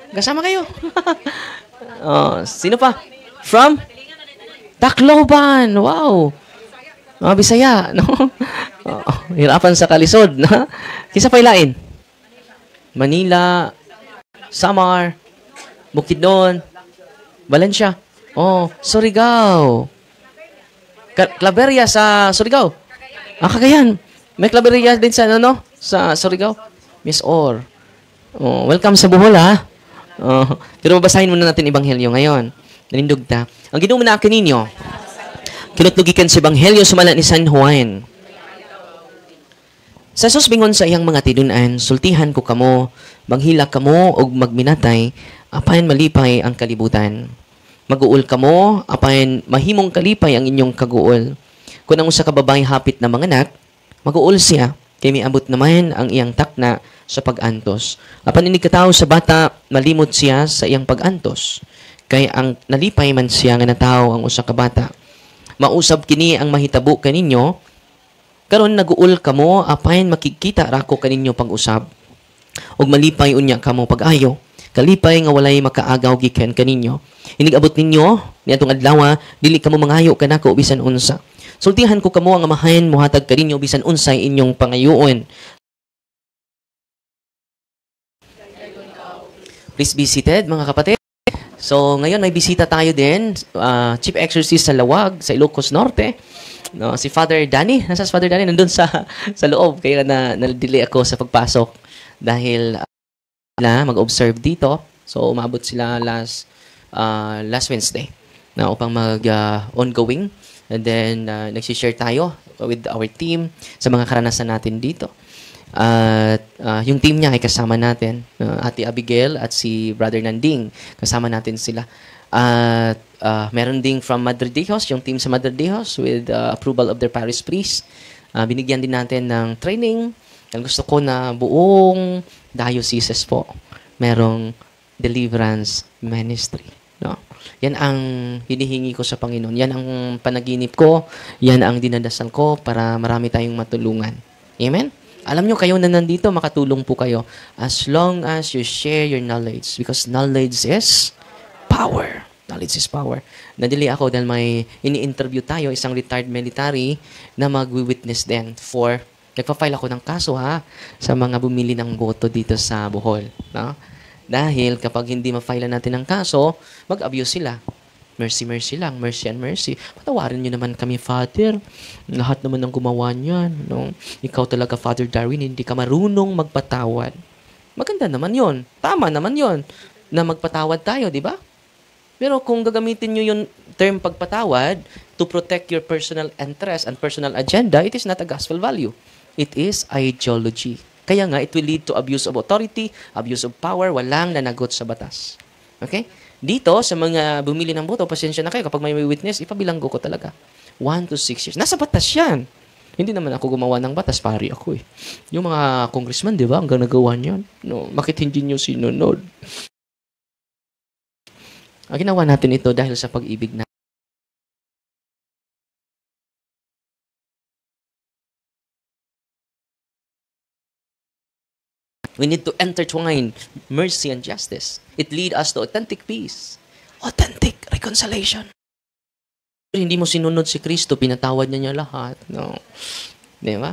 Kasama kayo. Sino pa? From? Tacloban. Wow. Bisaya, no? Hirapan sa kalisod, na? Kisa pa ilain? Manila, Samar, Bukidnon, Valencia. Surigao. Claveria sa Surigao. Cagayan. May Claveria din sa sa Surigao. Miss Or. Welcome sa Bohol, ha? Pero babasahin muna natin Ebanghelyo ngayon. Nalindog ta. Ang ginoo na akin ninyo, kinutlugikan sa Ebanghelyo sumala ni San Juan. Sa susbingon sa iyang mga tidunan, sultihan ko kamo, manghila kamo, og magminatay, apayan malipay ang kalibutan. Maguol kamo, apayan mahimong kalipay ang inyong kaguol. Kung ang usa ka babae hapit na manganak, maguol siya, kay miabot naman ang iyang takna sa pag-antos. Apan inig katao sa bata, malimot siya sa iyang pag-antos. Kay ang nalipay man siya nga natawo ang usa ka bata. Mausab kini ang mahitabo kaninyo, karon naguol kamo, apayan makikita rako kaninyo pag-usab. Og malipay unya kamo pag-ayo. Kalipay nga walay makaagaw gikan kaninyo. Inigabot ninyo, niadtong adlaw, dili kamo mangayo kanako bisan unsa. Sultihan ko kamo ang amahan muhatag kaninyo bisan unsay inyong pangayoon. Please be seated, mga kapatid. So, ngayon may bisita tayo din. Chief Exorcist sa Lawag, sa Ilocos Norte. No, si Father Danny. Nasa si Father Danny? Nandun sa loob. Kaya na-delay ako sa pagpasok. Dahil mag-observe dito. So, umabot sila last Wednesday na upang mag-ongoing. And then, nagsishare tayo with our team sa mga karanasan natin dito. At yung team niya ay kasama natin, Ate Abigail at si Brother Nanding, kasama natin sila. At meron ding from Madridejos, yung team sa Madridejos with approval of their parish priest. Binigyan din natin ng training. Ang gusto ko na buong dioceses po merong deliverance ministry, no? Yan ang hinihingi ko sa Panginoon. Yan ang panaginip ko, yan ang dinadasal ko para marami tayong matulungan. Amen? Alam nyo, kayo na nandito, makatulong po kayo as long as you share your knowledge, because knowledge is power. Knowledge is power. Nadili ako dahil may ini-interview tayo, isang retired military na mag-witness din for, nagpa-file ako ng kaso sa mga bumili ng boto dito sa Bohol. No? Dahil kapag hindi ma-file natin ng kaso, mag-abuse sila. Mercy lang. Mercy and mercy. Patawarin nyo naman kami, Father. Lahat naman ng gumawa niyan. No? Ikaw talaga, Father Darwin, hindi ka marunong magpatawad. Maganda naman yon. Tama naman yon na magpatawad tayo, di ba? Pero kung gagamitin nyo yung term pagpatawad to protect your personal interest and personal agenda, it is not a gospel value. It is ideology. Kaya nga, it will lead to abuse of authority, abuse of power, walang nanagot sa batas. Okay? Dito, sa mga bumili ng boto, pasensya na kayo. Kapag may witness, ipabilanggo ko talaga. 1 to 6 years. Nasa batas yan. Hindi naman ako gumawa ng batas. Pari ako eh. Yung mga congressman, di ba? Hanggang nagawa niyan. No, bakit hindi nyo sinunod? Ginawa natin ito dahil sa pag-ibig na. We need to intertwine mercy and justice. It lead us to authentic peace. Authentic reconciliation. Hindi mo sinunod si Kristo, pinatawad niya lahat. No. Di ba?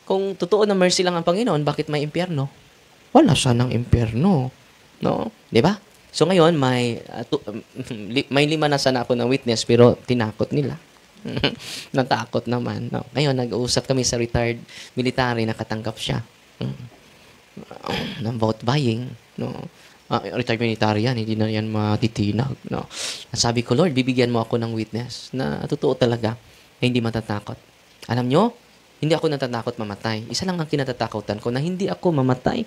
Kung totoo na mercy lang ang Panginoon, bakit may impyerno? Wala siya ng impyerno. No? Di ba? So ngayon, may 5 na sana ako ng witness, pero tinakot nila. Natakot naman. No? Ngayon, nag-uusap kami sa retired military, nakatanggap siya. Ng vote buying, no? Retired military yan, hindi na yan matitinag, no? Sabi ko, Lord, bibigyan mo ako ng witness na totoo talaga, na hindi matatakot. Alam nyo, hindi ako natatakot mamatay. Isa lang ang kinatatakutan ko, na hindi ako mamatay.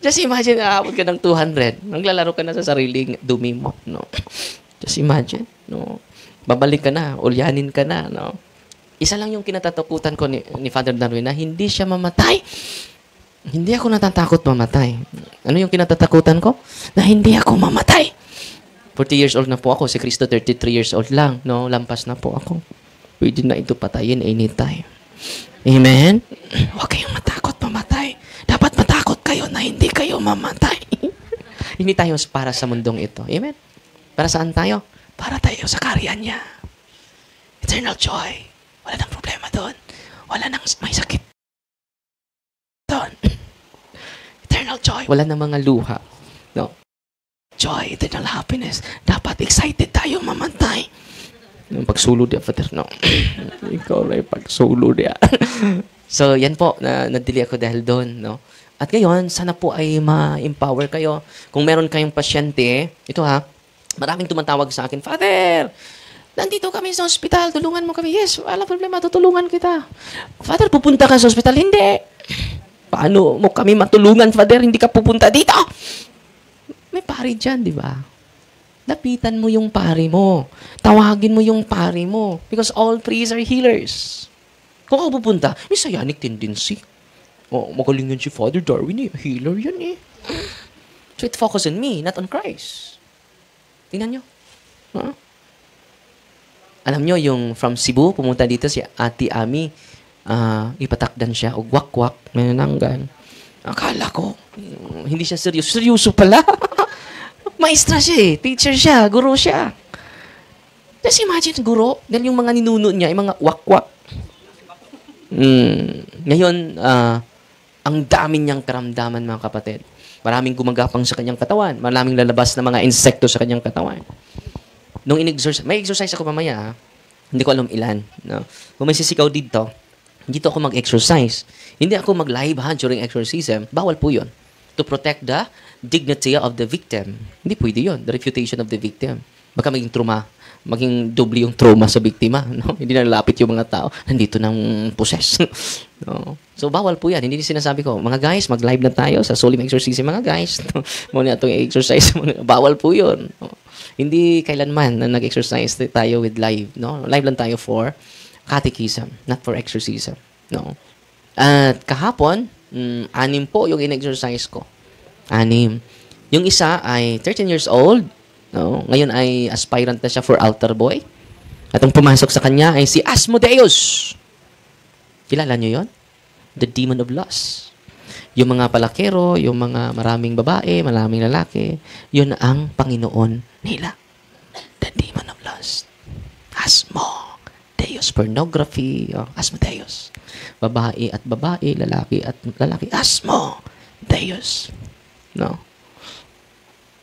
Just imagine, aabot ka ng 200, naglalaro ka na sa sariling dumi mo, no? Just imagine, no? Babalik ka na, ulyanin ka na, no? Isa lang yung kinatatakutan ko ni Father Darwin, na hindi siya mamatay. Hindi ako natatakot mamatay. Ano yung kinatatakutan ko? Na hindi ako mamatay. 40 years old na po ako. Si Kristo 33 years old lang. No, lampas na po ako. Pwede na ito patayin anytime. Amen? Huwag kayong matakot mamatay. Dapat na hindi kayo mamatay. Hindi tayo para sa mundong ito. Amen? Para saan tayo? Para tayo sa kaharian niya. Eternal joy. Wala nang problema doon. Wala nang may sakit doon. Eternal joy. Wala nang mga luha. No? Joy, eternal happiness. Dapat excited tayo mamatay. Yung pagsulo dia, Father, no? Ikaw na yung pagsulo dia. So, yan po, nadili ako dahil doon, no? At ngayon, sana po ay ma-empower kayo. Kung meron kayong pasyente, ito ha, maraming tumatawag sa akin, Father, nandito kami sa ospital, tulungan mo kami. Yes, walang problema, tutulungan kita. Father, pupunta ka sa ospital? Hindi. Paano mo kami matulungan, Father? Hindi ka pupunta dito. May pari dyan, di ba? Lapitan mo yung pari mo. Tawagin mo yung pari mo. Because all priests are healers. Kung ako pupunta, may Messianic tendency. Oh, magaling yun si Father Darwin eh. Healer yan eh. So it focus on me, not on Christ. Tingnan nyo. Huh? Alam nyo, yung from Cebu, pumunta dito si Ate Ami, ipatakdan siya, o gwak-gwak, may nananggan. Akala ko, hindi siya seryoso. Seryoso pala. Maestra siya eh. Teacher siya. Guro siya. Just imagine, guro. Dahil yung mga ninuno niya, yung mga wak-wak. Ngayon, ang dami niyang karamdaman, mga kapatid. Maraming gumagapang sa kanyang katawan. Maraming lalabas na mga insekto sa kanyang katawan. Nung may exercise ako mamaya, ha? Hindi ko alam ilan. No? Kung may sisigaw dito ako mag-exercise. Hindi ako mag-live during exorcism. Bawal po yun. To protect the dignity of the victim. Hindi pwede yun. The refutation of the victim. Baka maging trauma. Maging doble yung trauma sa biktima. No? Hindi na lalapit yung mga tao. Nandito ng possess. No? So, bawal po yan. Hindi sinasabi ko, mga guys, mag-live na tayo sa solemn exorcism. Mga guys, muna itong exercise. Bawal po yun. No? Hindi kailanman na nag-exercise tayo with live. No? Live lang tayo for catechism, not for exorcism. No? At kahapon, 6 po yung in-exercise ko. 6. Yung isa ay 13 years old. No? Ngayon ay aspirant na siya for altar boy. At ang pumasok sa kanya ay si Asmodeus. Kilala niyo yon? The demon of lust. Yung mga palakero, yung mga maraming babae, maraming lalaki, yun ang Panginoon nila. The demon of lust. Asmodeus. Pornography. Asmodeus. Babae at babae, lalaki at lalaki. Asmodeus. No?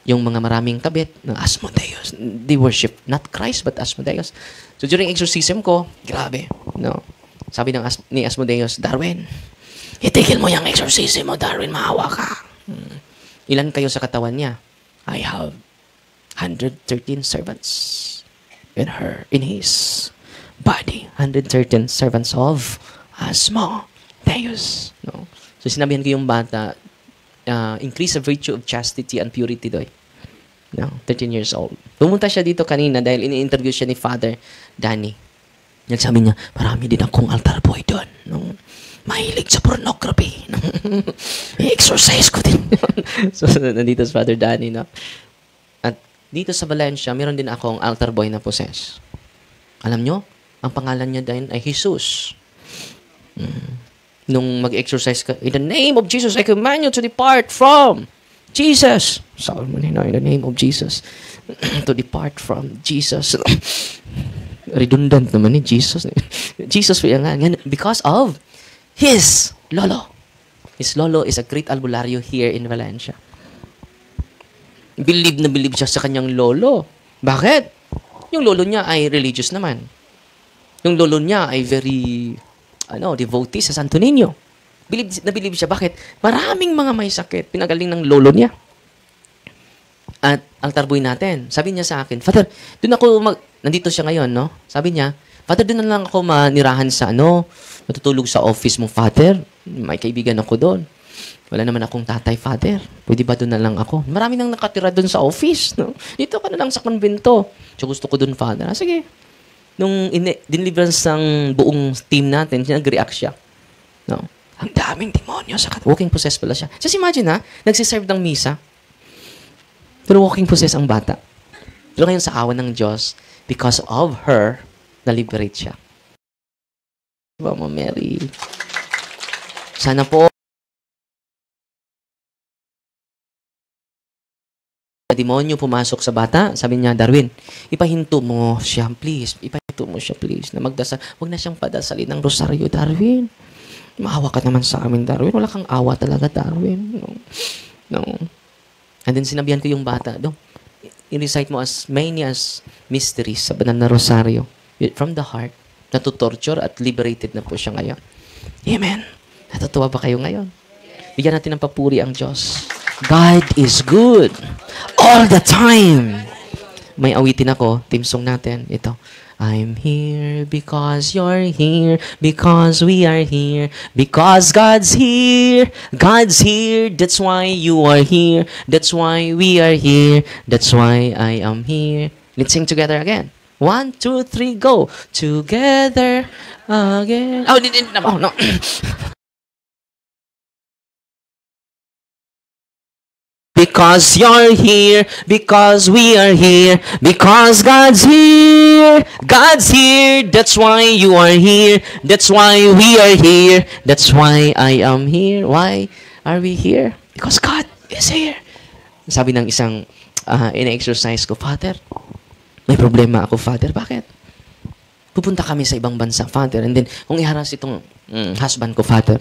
Yung mga maraming kabit, no? Asmodeus. They worship not Christ, but Asmodeus. So, during exorcism ko, grabe. No? Sabi ni Asmodeus, Darwin, itigil mo yung exorcism mo, Darwin, maawa ka. Ilan kayo sa katawan niya? I have 113 servants in his body. 113 servants of Asmodeus. No? So, sinabihan ko yung bata, increase the virtue of chastity and purity doy. No, 13 years old. Pumunta siya dito kanina dahil ini-interview siya ni Father Danny. Nagsabi niya, marami din akong altar boy doon. No? Mahilig sa pornography. No? I-exercise ko din. So, nandito si Father Danny. No? At dito sa Valencia, meron din akong altar boy na possess. Alam nyo, ang pangalan niya din ay Jesus. Nung mag-exercise ka, in the name of Jesus, I command you to depart from Jesus. Sabi mo nila, in the name of Jesus. To depart from Jesus. Redundant naman ni Jesus. Jesus, because of his lolo. His lolo is a great albularyo here in Valencia. Believe na believe siya sa kanyang lolo. Bakit? Yung lolo niya ay religious naman. Yung lolo niya ay very devotee sa Santo Niño. Believe siya. Bakit? Maraming mga may sakit. Pinagaling ng lolo niya. At altar boy natin, sabi niya sa akin, Father, doon ako nandito siya ngayon, no? Sabi niya, Father, doon na lang ako manirahan sa matutulog sa office mo, Father. May kaibigan ako doon. Wala naman akong tatay, Father. Pwede ba doon na lang ako? Marami nang nakatira doon sa office, no? Dito ka na lang sa konbento. So, gusto ko doon, Father. Sige. Nung deliverance ng buong team natin, nag-react siya. No? Ang daming demonyo sa walking possessed pala siya. Just imagine, nagsiserve ng misa. Pero walking possessed ang bata. Pero ngayon sa awan ng Diyos, because of her, na-liberate siya. Mama Mary. Sana po demonyo pumasok sa bata, sabi niya, Darwin, ipahinto mo siya, please. Ipahinto mo siya, please. Na magdasal. Huwag na siyang padasalin ng rosaryo, Darwin. Maawa ka naman sa amin, Darwin. Wala kang awa talaga, Darwin. No. And then sinabihan ko yung bata, i-recite mo as many as mysteries sa banal na rosaryo from the heart, natutorture at liberated na po siya ngayon. Amen. Natutuwa ba kayo ngayon? Bigyan natin ng papuri ang Diyos. God is good all the time. May awitin ako, team song natin. Ito. I'm here because you're here, because we are here, because God's here. God's here, that's why you are here, that's why we are here, that's why I am here. Let's sing together again. 1, 2, 3, go. Together again. No. Because you're here, because we are here, because God's here. God's here, that's why you are here, that's why we are here, that's why I am here. Why are we here? Because God is here. Sabi ng isang in-exercise ko, Father, may problema ako, Father. Bakit? Pupunta kami sa ibang bansa, Father, and then kung iharas itong husband ko, Father,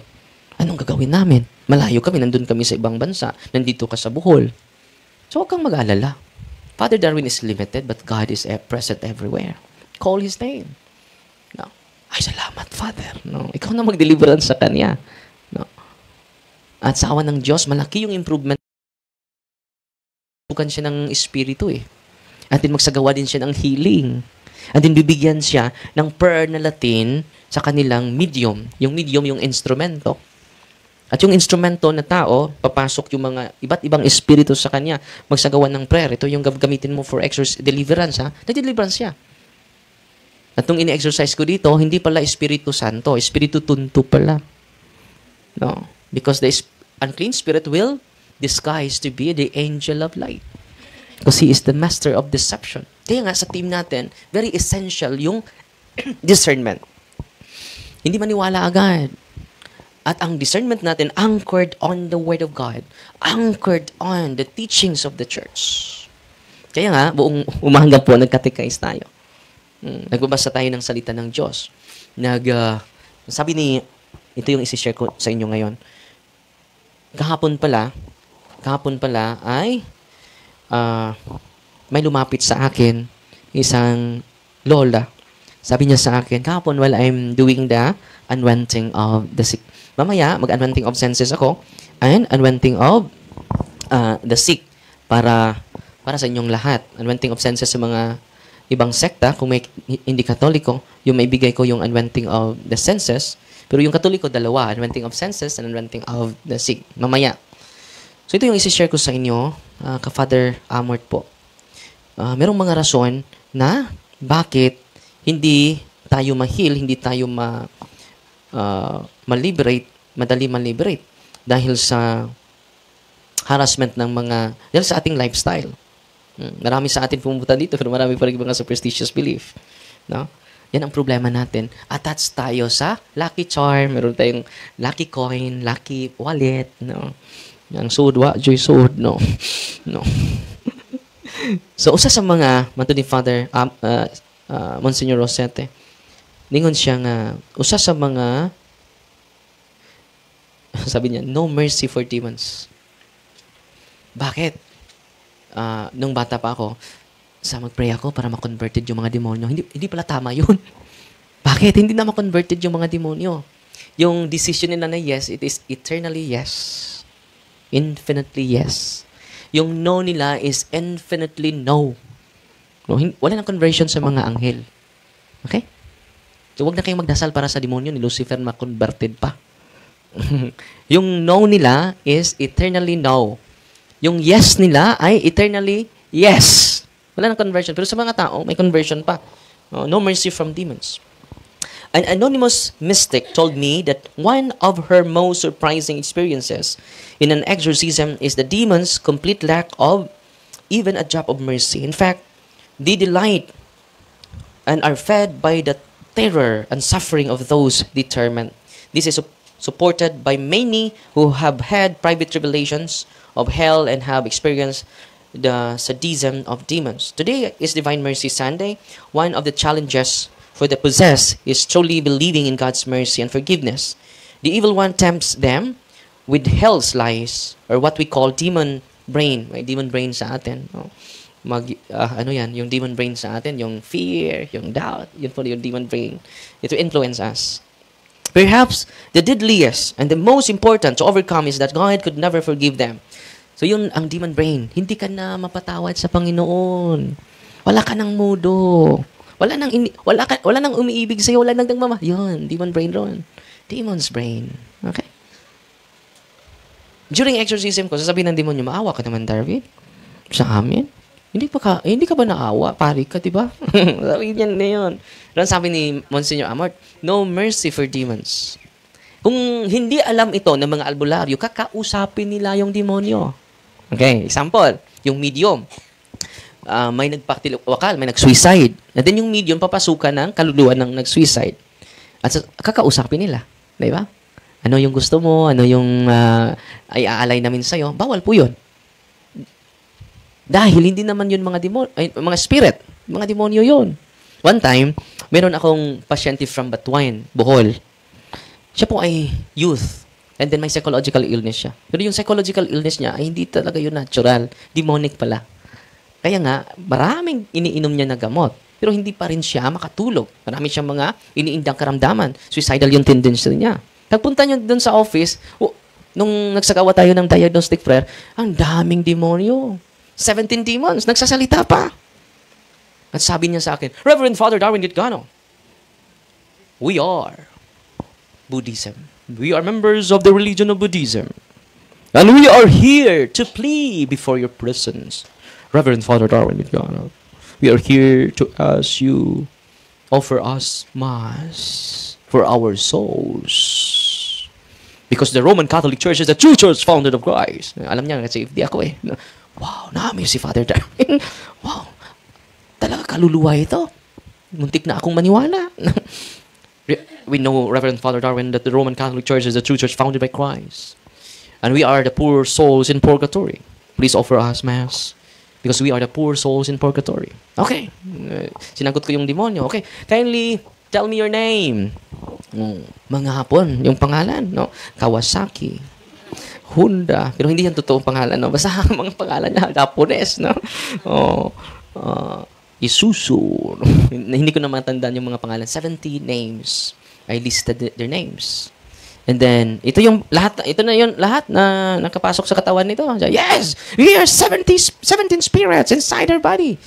anong gagawin namin? Malayo kami, nandun kami sa ibang bansa. Nandito ka sa Bohol. So, huwag kang mag-alala. Father Darwin is limited, but God is present everywhere. Call His name. No. Ay, salamat, Father. No. Ikaw na mag-deliverance sa Kanya. No. At sa awan ng Diyos, malaki yung improvement. Bukan siya ng espiritu eh. At din magsagawa din siya ng healing. At din bibigyan siya ng prayer na Latin sa kanilang medium. Yung medium, yung instrumento. At yung instrumento na tao, papasok yung mga iba't ibang espiritu sa kanya, magsagawa ng prayer. Ito yung gamitin mo for deliverance, ha? Na-deliverance siya. At nung ini-exercise ko dito, hindi pala Espiritu Santo, Espiritu Tunto pala. No? Because the unclean spirit will disguise to be the angel of light. Because he is the master of deception. Kaya nga sa team natin, very essential yung discernment. Hindi maniwala agad. At ang discernment natin, anchored on the Word of God. Anchored on the teachings of the church. Kaya nga, buong umaga po, nagkatekais tayo. Nagbabasa tayo ng salita ng Diyos. Sabi ni, ito yung isi-share ko sa inyo ngayon. Kahapon pala ay may lumapit sa akin isang lola. Sabi niya sa akin, kahapon while I'm doing the anointing of the sick. Mamaya, mag-anointing of senses ako and anointing of the sick para sa inyong lahat. Anointing of senses sa mga ibang sekta, kung may hindi Katoliko, yung maibigay ko yung anointing of the senses. Pero yung Katoliko, dalawa, anointing of senses and anointing of the sick. Mamaya. So ito yung isi-share ko sa inyo, ka-Father Amort po. Merong mga rason na bakit hindi tayo ma-heal, hindi tayo madali ma-liberate dahil sa harassment ng dahil sa ating lifestyle. Marami sa atin pumunta dito pero marami pa rin mga superstitious belief. No? Yan ang problema natin. Attached tayo sa lucky charm, meron tayong lucky coin, lucky wallet, no? Ang sudwa, joy sword, no? No. So, usa sa mga, manto ni Father Monsignor Rosete, ningon siya nga, usa sa mga, sabi niya, no mercy for demons. Bakit? Nung bata pa ako, magpray ako para ma-converted yung mga demonyo. Hindi pala tama yun. Bakit? Hindi na ma-converted yung mga demonyo. Yung decision nila na yes, it is eternally yes. Infinitely yes. Yung no nila is infinitely no. Wala nang conversion sa mga anghel. Okay? So, huwag na kayong magdasal para sa demonyo ni Lucifer ma-converted pa. Yung no nila is eternally no. Yung yes nila ay eternally yes. Wala nang conversion. Pero sa mga tao, may conversion pa. No mercy from demons. An anonymous mystic told me that one of her most surprising experiences in an exorcism is the demons' complete lack of even a drop of mercy. In fact, they delight and are fed by the terror and suffering of those determined. This is supported by many who have had private revelations of hell and have experienced the sadism of demons. Today is Divine Mercy Sunday. One of the challenges for the possessed is truly believing in God's mercy and forgiveness. The evil one tempts them with hell's lies, or what we call demon brain. May demon brain sa atin. No? Ano yan? Yung demon brain sa atin, yung fear, yung doubt, yun po yung demon brain. It will influence us. Perhaps the deadliest and the most important to overcome is that God could never forgive them. So yun ang demon brain. Hindi ka na mapatawad sa Panginoon. Wala ka ng mudo. Wala nang umiibig sa'yo. Wala nang nagmamahal. Yun, demon brain ron. Demon's brain. Okay? During exorcism ko, sasabihin ng demonyo, maawa ka naman, Darwin. Sa amin? Hindi ka ba naawa? Pari ka, diba? Sabi niyan na yun. Sabi ni Monsignor Amart, no mercy for demons. Kung hindi alam ito ng mga albularyo, kakausapin nila yung demonyo. Okay, example, yung medium. May nagpaktilwakal, may nag-suicide. And then yung medium, papasukan ng kaluluwa ng nag-suicide. At kakausapin nila. Diba? Ano yung gusto mo? Ano yung ay aalay namin sa'yo? Bawal po yun. Dahil hindi naman yun mga spirit. Mga demonyo yun. One time, meron akong pasyente from Batuan, Bohol. Siya po ay youth. And then may psychological illness siya. Pero yung psychological illness niya ay hindi talaga yun natural. Demonic pala. Kaya nga, maraming iniinom niya na gamot. Pero hindi pa rin siya makatulog. Marami siyang mga iniindang karamdaman. Suicidal yung tendency niya. Pagpunta niya doon sa office, nung nagsagawa tayo ng diagnostic prayer, ang daming demonyo. 17 demons. Nagsasalita pa. At sabi niya sa akin, Reverend Father Darwin Gitgano, we are Buddhism. We are members of the religion of Buddhism. And we are here to plead before your presence. Reverend Father Darwin Gitgano, we are here to ask you, offer us Mass for our souls. Because the Roman Catholic Church is the true church founded of Christ. Alam niya, kasi FD ako eh. Wow, namin si Father Darwin. Wow. Talaga kaluluwa ito. Muntik na akong maniwala. We know, Reverend Father Darwin, that the Roman Catholic Church is the true church founded by Christ. And we are the poor souls in purgatory. Please offer us Mass. Because we are the poor souls in purgatory. Okay. Sinagot ko yung demonyo. Okay. Kindly tell me your name. Mga Hapon, yung pangalan. No? Kawasaki. Honda. Pero hindi yan totoong pangalan. No? Basta mga pangalan niya. Japones. No? Isuzu. Hindi ko na matandaan yung mga pangalan. 70 names. I listed their names. And then, ito na yung lahat na nakapasok sa katawan nito. Yes! We are 17 spirits inside her body.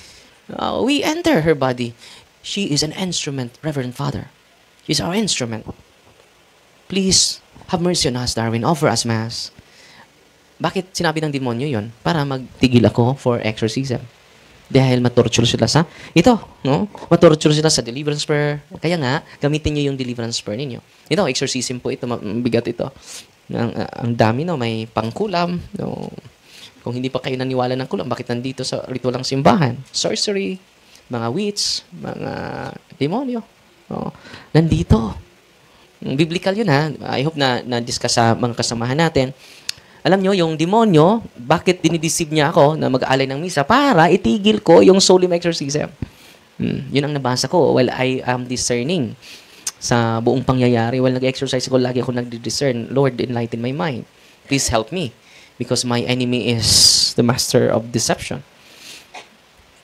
We enter her body. She is an instrument, Reverend Father. She's our instrument. Please, have mercy on us, Darwin. Offer us Mass. Bakit sinabi ng demonyo yon? Para magtigil ako for exorcism. Dahil matorture sila sa ito, no? Matorture sila sa deliverance prayer. Kaya nga, gamitin niyo yung deliverance prayer ninyo. Ito, exorcism po ito, mabigat ito. Ang dami, no? May pangkulam, no? Kung hindi pa kayo naniwala ng kulam, bakit nandito sa ritual ng simbahan? Sorcery, mga witch, mga demonyo, no? Nandito. Biblical yun, ha? I hope na-discuss sa mga kasamahan natin. Alam nyo, yung demonyo, bakit dinideceive niya ako na mag-aalay ng misa? Para itigil ko yung solemn exorcism. Yun ang nabasa ko while I am discerning sa buong pangyayari. While nag-exercise ko, lagi ako nag-discern. Lord, enlighten my mind. Please help me. Because my enemy is the master of deception.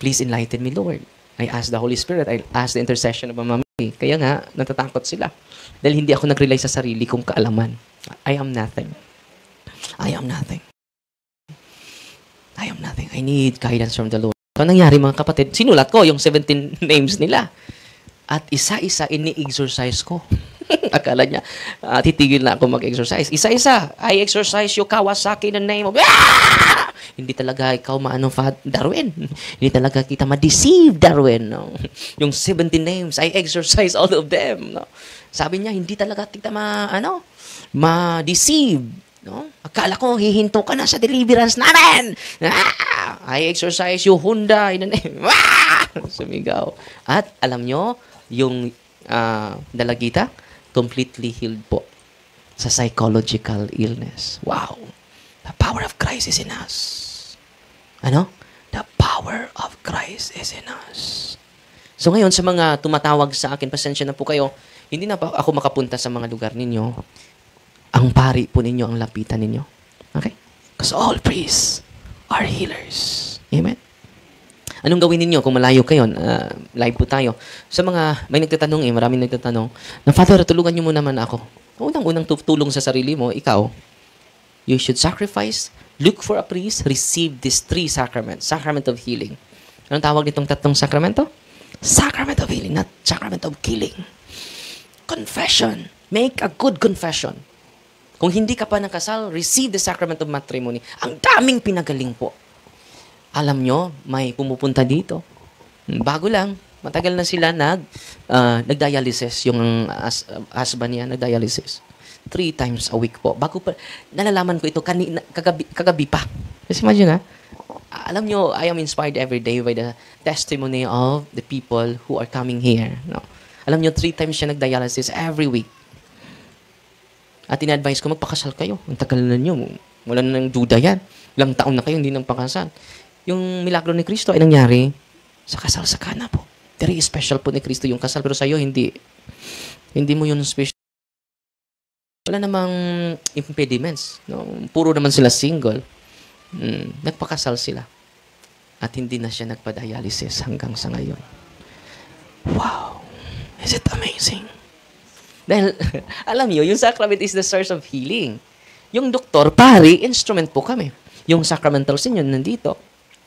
Please enlighten me, Lord. I ask the Holy Spirit. I ask the intercession of Mama Mary. Kaya nga, natatakot sila. Dahil hindi ako nag-rely sa sarili kong kaalaman. I am nothing. I am nothing. I am nothing. I need guidance from the Lord. So, nangyari mga kapatid, sinulat ko yung 17 names nila. At isa-isa, ini-exercise ko. Akala niya, titigil na ako mag-exercise. Isa-isa, I exercise you, Kawasaki, in the name of... Ah! Hindi talaga ikaw Darwin. Hindi talaga kita ma-deceive, Darwin. No? Yung 17 names, I exercise all of them. No? Sabi niya, hindi talaga kita ma-deceive. No? Akala ko, hihinto ka na sa deliverance namin. Ah! I exercise you, Honda. Ah! Sumigaw. At alam nyo, yung dalagita, completely healed po sa psychological illness. Wow! The power of Christ is in us. Ano? power of Christ is in us. So ngayon, sa mga tumatawag sa akin, pasensya na po kayo, hindi na pa ako makapunta sa mga lugar ninyo. Ang pari po ninyo, ang lapitan ninyo. Okay? Because all priests are healers. Amen? Anong gawin ninyo kung malayo kayo? Live po tayo. Sa mga, may nagtatanong maraming nagtatanong, na Father, tulungan nyo mo naman ako. Unang-unang tulong sa sarili mo, ikaw, you should sacrifice, look for a priest, receive these 3 sacraments. Sacrament of healing. Anong tawag nitong 3 sakramento? Sacrament of healing, not sacrament of killing. Confession. Make a good confession. Kung hindi ka pa nakasal, receive the sacrament of matrimony. Ang daming pinagaling po. Alam nyo, may pumupunta dito. Bago lang, matagal na sila nag-dialysis. Yung husband niya, nag-dialysis. 3 times a week po. Bago pa, nalalaman ko ito kagabi pa. Just imagine, ha? Alam nyo, I am inspired every day by the testimony of the people who are coming here. No? Alam nyo, 3 times siya nag-dialysis every week. At in-advise ko, magpakasal kayo. Ang tagal na nyo. Wala na nang duda yan. Ilang taon na kayo, hindi nang pakasal. Yung milagro ni Kristo ay nangyari sa kasal sa Cana po. Very special po ni Kristo yung kasal. Pero sa'yo, hindi. Hindi mo yun special. Wala namang impediments. No? Puro naman sila single. Nagpakasal sila. At hindi na siya nagpa-dialysis hanggang sa ngayon. Wow! Is it amazing? Dahil, alam niyo, yung sacrament is the source of healing. Yung doktor, pari, instrument po kami. Yung sacramentals ninyo nandito.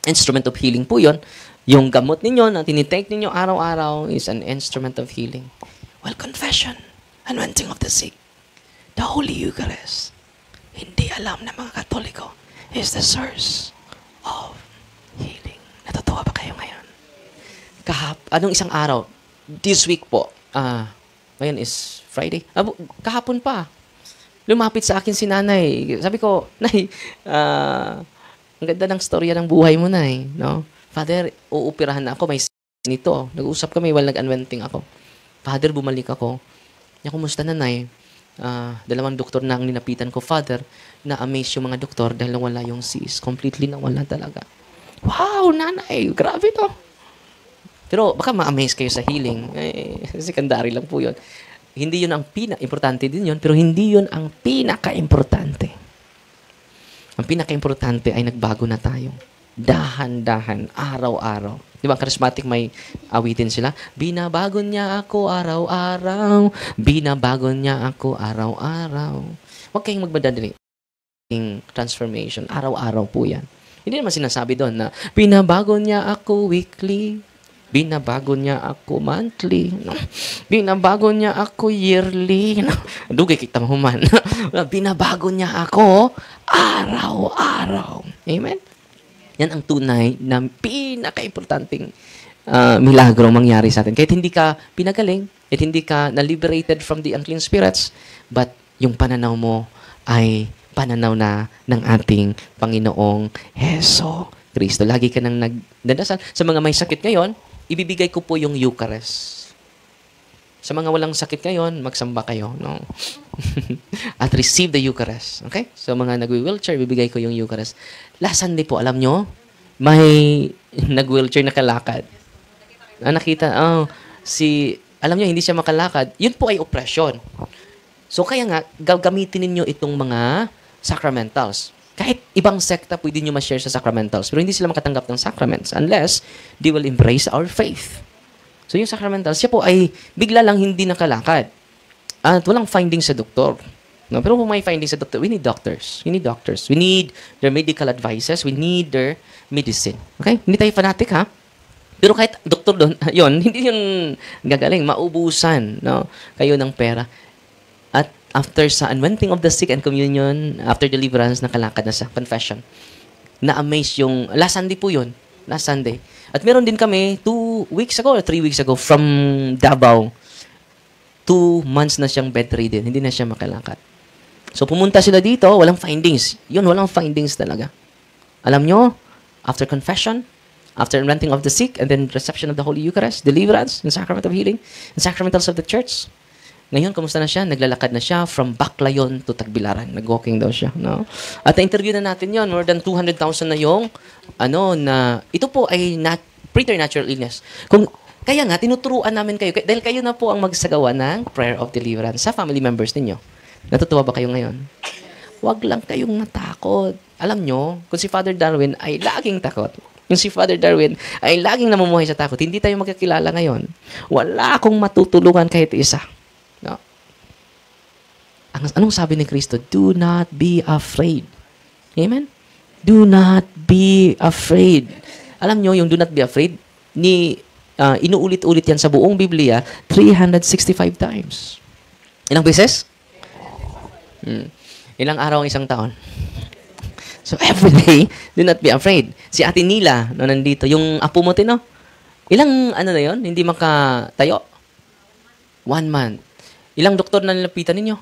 Instrument of healing po yun. Yung gamot ninyo na tinitake ninyo araw-araw is an instrument of healing. Well, confession, anointing of the sick, the Holy Eucharist, hindi alam ng mga Katoliko, is the source of healing. Natutuwa ba kayo ngayon? Anong isang araw? This week po, ngayon is Friday. Kahapon pa. Lumapit sa akin si nanay. Sabi ko, Nay, ang ganda ng storya ng buhay mo, Nay. No? Father, uupirahan na ako. May nito. Nag-uusap kami while nag-anointing ako. Father, bumalik ako. Kumusta na, Nay? 2 doktor na ang ninapitan ko. Father, na-amaze yung mga doktor dahil nawala yung cyst. Completely nawala talaga. Wow, nanay. Grabe to. Pero baka ma-amaze kayo sa healing. Secondary lang po yun. Hindi yun ang importante din yun, pero hindi yun ang pinaka-importante. Ang pinaka-importante ay nagbago na tayo. Dahan-dahan, araw-araw. Di ba, charismatic may awitin sila? Binabago niya ako araw-araw. Binabago niya ako araw-araw. Huwag kayong magmadadali. Transformation, araw-araw po yan. Hindi naman sinasabi doon na binabago niya ako weekly. Binabago niya ako monthly. No? Binabago niya ako yearly. No? Dugay kita mahuman. Binabago niya ako araw-araw. Amen? Yan ang tunay na pinaka-importanting milagro mangyari sa atin. Kahit hindi ka pinagaling, kahit hindi ka na-liberated from the unclean spirits, but yung pananaw mo ay pananaw na ng ating Panginoong Heso Kristo. Lagi ka nang nagdadasal. Sa mga may sakit ngayon, ibibigay ko po yung Eucharist. Sa mga walang sakit ngayon, magsamba kayo. No? At receive the Eucharist. Okay? So, mga nag-wheelchair, ibibigay ko yung Eucharist. Last Sunday po, alam nyo, may nag-wheelchair na kalakad. Nakita, alam nyo, hindi siya makalakad. Yun po ay oppression. So, kaya nga, gagamitin ninyo itong mga sacramentals. Kahit ibang sekta, pwede nyo ma-share sa sacramentals. Pero hindi sila makatanggap ng sacraments unless they will embrace our faith. So yung sacramentals, siya po ay bigla lang hindi nakalakad. At walang findings sa doktor. No? Pero kung may findings sa doktor, we need doctors. We need doctors. We need their medical advices. We need their medicine. Okay? Hindi tayo fanatic, ha? Pero kahit doktor doon, yun, hindi yun gagaling. Maubusan, no? Kayo ng pera. At after sa anointing of the sick and communion, after deliverance, nakalakad na sa confession. Na-amaze yung, last Sunday po yun. Last Sunday. At meron din kami, 2 weeks ago or 3 weeks ago, from Davao. 2 months na siyang bedridden. Hindi na siya makalakad. So, pumunta sila dito, walang findings. Yun, walang findings talaga. Alam nyo, after confession, after anointing of the sick, and then reception of the Holy Eucharist, deliverance, and sacrament of healing, and sacramentals of the church, Ngayon, kamusta na siya? Naglalakad na siya from Baclayon to Tagbilaran. Nag-walking daw siya. No? At na-interview na natin yon. More than 200,000 na yung, ito po ay preternatural illness. Kaya nga, tinuturuan namin kayo, dahil kayo na po ang magsagawa ng prayer of deliverance sa family members ninyo. Natutuwa ba kayo ngayon? Huwag lang kayong natakot. Alam nyo, kung si Father Darwin ay laging takot, yung si Father Darwin ay laging namumuhay sa takot, hindi tayo magkakilala ngayon. Wala akong matutulungan kahit isa. No? Anong sabi ni Kristo? Do not be afraid. Amen? Do not be afraid. Alam nyo, yung do not be afraid, inuulit-ulit yan sa buong Biblia 365 times. Ilang beses? Ilang araw ang isang taon? So, every day, do not be afraid. Si Ate Nila, nandito, yung apo mo, ilang, na yun? Hindi makatayo? 1 month. Ilang doktor na nilapitan ninyo?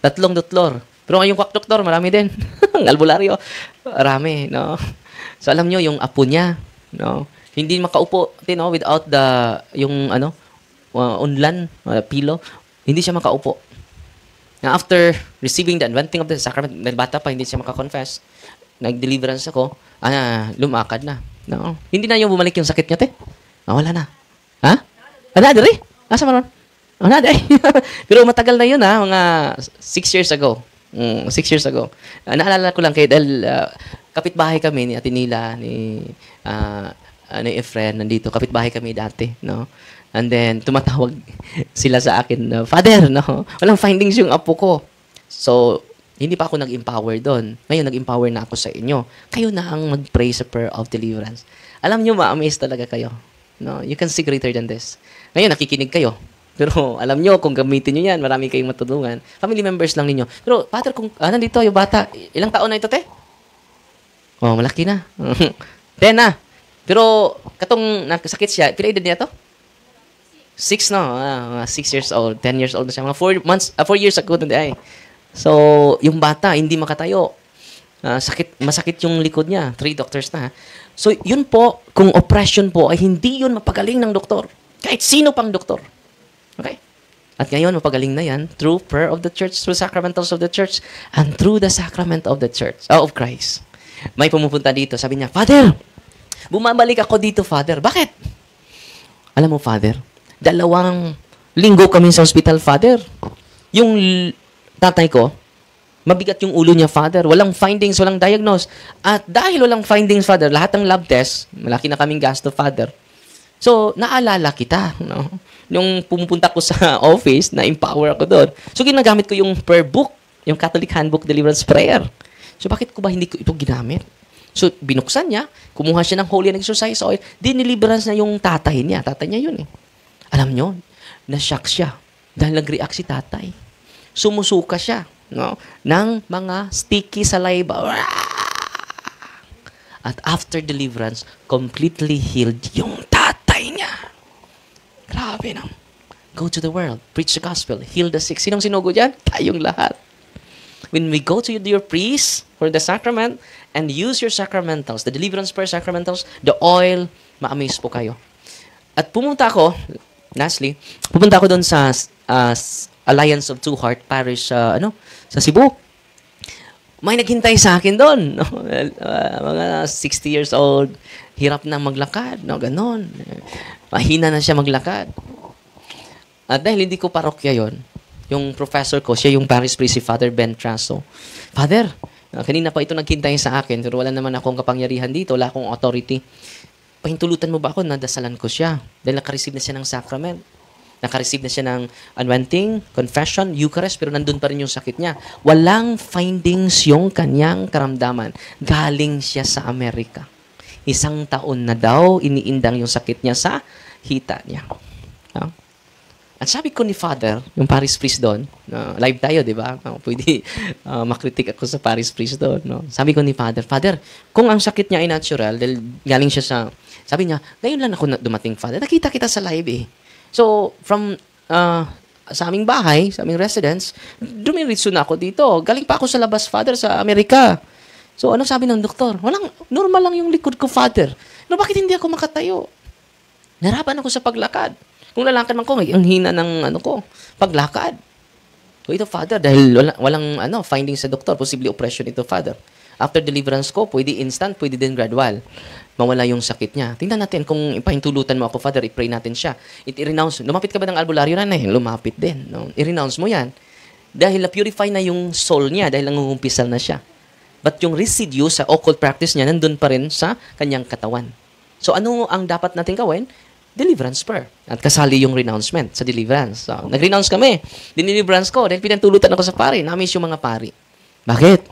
3 doktor. Pero ngayong kwak doktor, marami din. Ang albularyo, marami, no? So, alam nyo, yung apo niya, no? Hindi makaupo, without unlan, pillow, hindi siya makaupo. Now, after receiving the anointing of the sacrament, bata pa, hindi siya makakonfess, nag-deliverance ako, lumakad na. No? Hindi na yung bumalik yung sakit niya, wala na. Ha? Dali? Asa maron? Dali. Pero matagal na yun, mga 6 years ago. 6 years ago. Naalala ko lang kayo, dahil kapitbahay kami ni Ate Nila, ni Efren, nandito. Kapitbahay kami dati, no? And then, tumatawag sila sa akin, Father, no? Walang findings yung apo ko. So, hindi pa ako nag-empower doon. Ngayon, nag-empower na ako sa inyo. Kayo na ang mag-pray sa prayer of deliverance. Alam nyo, ma-amaze talaga kayo. No? You can see greater than this. Ngayon, nakikinig kayo. Pero, alam nyo, kung gamitin nyo yan, marami kayong matulungan. Family members lang ninyo. Pero, Father, kung nandito yung bata, ilang taon na ito, Oh, malaki na. 10 na. Pero, katong nakasakit siya, pila edad niya to? 6 no? 6 years old, 10 years old na siya. Mga 4 years ago na ay. So, yung bata, hindi makatayo. Masakit yung likod niya. 3 doctors na. So, yun po, kung oppression po, ay hindi yun mapagaling ng doktor. Kahit sino pang doktor. Okay? At ngayon, mapagaling na yan through prayer of the church, through sacramentals of the church, and through the sacrament of the church, of Christ. May pumupunta dito, sabi niya, Father, bumabalik ako dito, Father. Bakit? Alam mo, Father, 2 linggo kami sa hospital, Father. Yung tatay ko, mabigat yung ulo niya, Father. Walang findings, walang diagnose. At dahil walang findings, Father, lahat ng lab test, malaki na kaming gasto, Father. So, naalala kita, no? Yung pumupunta ko sa office, na-empower ako doon. So, ginagamit ko yung prayer book, yung Catholic Handbook Deliverance Prayer. So, bakit ko ba hindi ko ito ginamit? So, binuksan niya, kumuha siya ng holy and exercise oil, diniliverance na yung tatay niya. Tatay niya yun eh. Alam nyo, na-shock siya dahil nag-react si tatay. Sumusuka siya, no, ng mga sticky saliva. At after deliverance, completely healed yung tatay niya. Grabe na. Go to the world, preach the gospel, heal the sick. Sinong sinugo dyan? Tayong lahat. When we go to your priest for the sacrament and use your sacramentals, the deliverance prayer sacramentals, the oil, ma-amaze po kayo. At pumunta ako, lastly, pupunta ako doon sa Alliance of Two Heart Parish sa Cebu. May naghintay sa akin doon, no? Mga 60 years old, hirap na maglakad, no, ganon. Mahina na siya maglakad. At dahil hindi ko parokya yon, yung professor ko, siya yung parish priest, si Father Ben Traso. Father, kanina pa ito naghintay sa akin, pero wala naman akong kapangyarihan dito, wala akong authority. Pahintulutan mo ba ako? Nadasalan ko siya. Dahil nakareceive na siya ng sacrament. Nakareceive na siya ng anointing, confession, Eucharist, pero nandun pa rin yung sakit niya. Walang findings yung kanyang karamdaman. Galing siya sa Amerika. 1 taon na daw, iniindang yung sakit niya sa hita niya. No? At sabi ko ni Father, yung parish priest doon, live tayo, di ba? Pwede makritik ako sa parish priest doon. No? Sabi ko ni Father, Father, kung ang sakit niya ay natural, dahil galing siya sa, sabi niya, ngayon lang ako dumating, Father. Nakita kita sa live eh. So, from sa aming bahay, sa aming residence, dumiritso na ako dito. Galing pa ako sa labas, Father, sa Amerika. So, ano sabi ng doktor? Normal lang yung likod ko, Father. No, bakit hindi ako makatayo? Narapan ako sa paglakad. Kung lalakad man ko, ang hina ng paglakad. So ito, Father, dahil walang findings sa doktor, possibly oppression ito, Father. After deliverance ko, pwede instant, pwede din gradual. Mawala yung sakit niya. Tingnan natin kung ipahintulutan mo ako, Father, i-pray natin siya. I-renounce. Lumapit ka ba ng albularyo na? Lumapit din. No? I-renounce mo yan. Dahil na-purify na yung soul niya, dahil nangungumpisal na siya. But yung residue sa occult practice niya, nandun pa rin sa kanyang katawan. So ano ang dapat natin gawin? Deliverance prayer. At kasali yung renouncement sa deliverance. So, nag-renounce kami. Diniliverance ko. Dahil pinantulutan ako sa pari. Namiss yung mga pari. Bakit?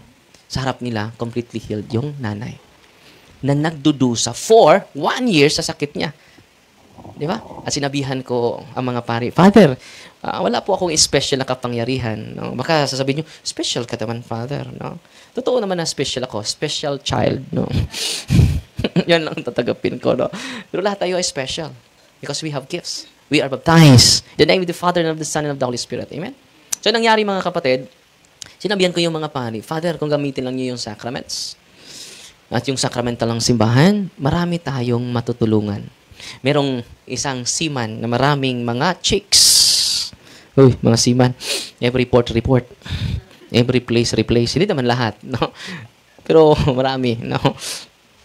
Sa harap nila, completely healed yung nanay. Na nagdudusa for 1 year sa sakit niya. Di ba? At sinabihan ko ang mga pari, Father, wala po akong special na kapangyarihan. No? Baka sasabihin nyo, special ka naman, Father. No? Totoo naman na special ako. Special child. No? Yan lang tatagapin ko. No? Pero lahat tayo ay special. Because we have gifts. We are baptized. In the name of the Father, and of the Son, and of the Holy Spirit. Amen? So, nangyari mga kapatid, sinabihan ko yung mga pari, Father, kung gamitin lang niyo yung sacraments at yung sacramental ng simbahan, marami tayong matutulungan. Merong isang seaman na maraming mga chicks. Uy, mga seaman. Every port, report. Every place, replace. Hindi naman lahat, no? Pero marami, no?